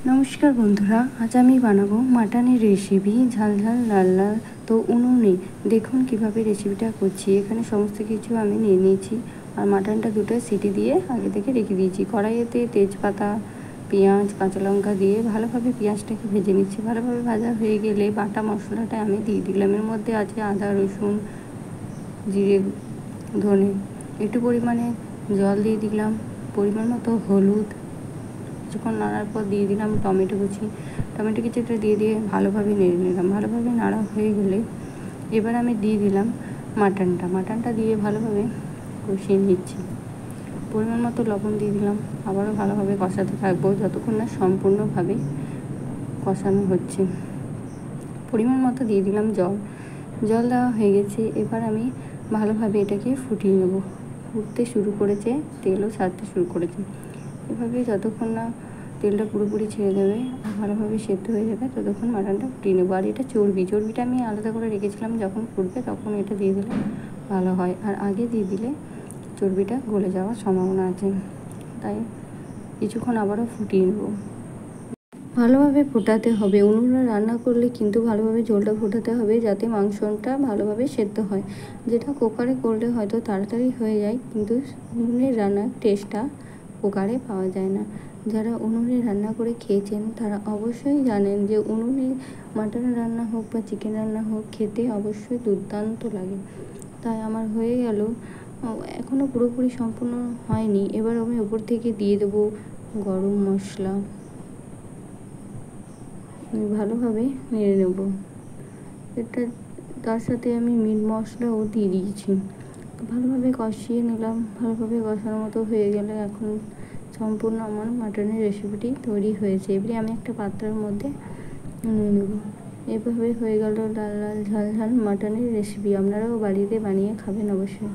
নমস্কার বন্ধুরা, আজ আমি বানাবো মাটনের রেসিপি ঝাল ঝাল লাল লাল। তো উনুনে দেখুন কিভাবে রেসিপিটা করছি। এখানে সমস্ত কিছু আমি নিয়ে নিয়েছি আর মাটনটা দুটো সিটি দিয়ে আগে থেকে রেখে দিয়েছি। কড়াইতে তেজপাতা, পেঁয়াজ, কাঁচা লঙ্কা দিয়ে ভালোভাবে পেঁয়াজটাকে ভেজে নিচ্ছি। ভালোভাবে ভাজা হয়ে গেলে বাটা মশলাটা আমি দিয়ে দিলাম। এর মধ্যে আছে আদা, রসুন, জিরে, ধনে, একটু পরিমাণে জল দিয়ে দিলাম, পরিমাণ মতো হলুদ। কিছুক্ষণ নাড়ার পর দিয়ে দিলাম টমেটো কিছুটা দিয়ে ভালোভাবে নেড়ে নিলাম। ভালোভাবে নাড়া হয়ে গেলে এবার আমি দিয়ে দিলাম মাটনটা দিয়ে ভালোভাবে কষিয়ে নিচ্ছি। পরিমাণ মতো লবণ দিয়ে দিলাম। আবারও ভালোভাবে কষাতে থাকবো যতক্ষণ না সম্পূর্ণভাবে কষানো হচ্ছে। পরিমাণ মতো দিয়ে দিলাম জল দেওয়া হয়ে গেছে। এবার আমি ভালোভাবে এটাকে ফুটিয়ে নেব। ফুটতে শুরু করেছে, তেলও ছাড়তে শুরু করেছে। এভাবে যতক্ষণ না তেলটা পুরোপুরি ছেড়ে দেবে আর ভালোভাবে সেদ্ধ হয়ে যাবে ততক্ষণ মাটনটা ফুটিয়ে নেবো। আর এটা চর্বিটা আমি আলাদা করে রেখেছিলাম, যখন ফুটবে তখন এটা দিয়ে দিলে ভালো হয়। আর আগে দিয়ে দিলে চর্বিটা গলে যাওয়ার সম্ভাবনা আছে, তাই কিছুক্ষণ আবারও ফুটিয়ে নেব। ভালোভাবে ফোটাতে হবে। উনুনে রান্না করলে কিন্তু ভালোভাবে ঝোলটা ফোটাতে হবে যাতে মাংসটা ভালোভাবে সেদ্ধ হয়। যেটা কুকারে করলে হয়তো তাড়াতাড়ি হয়ে যায়, কিন্তু উনুনের রান্নার টেস্টটা কুকারে পাওয়া যায় না। যারা উনুনে রান্না করে খেয়েছেন তারা অবশ্যই জানেন যে উনুনে মাটন রান্না হোক বা চিকেন রান্না হোক, খেতে অবশ্যই দুর্দান্ত লাগে। তাই আমার হয়ে গেল, এখনও পুরোপুরি সম্পূর্ণ হয়নি। এবার আমি উপর থেকে দিয়ে দেবো গরম মশলা। ভালোভাবে নেড়ে নেব। এটা তার সাথে আমি মিট মশলাও দিয়ে দিয়েছি। ভালোভাবে কষিয়ে নিলাম। ভালোভাবে কষানোর মতো হয়ে গেলে এখন সম্পূর্ণ আমার মাটনের রেসিপিটি তৈরি হয়েছে। এবারে আমি একটা পাত্রের মধ্যে নিয়ে নেব। এভাবে হয়ে গেল লাল লাল ঝাল ঝাল মাটনের রেসিপি। আপনারাও বাড়িতে বানিয়ে খাবেন অবশ্যই।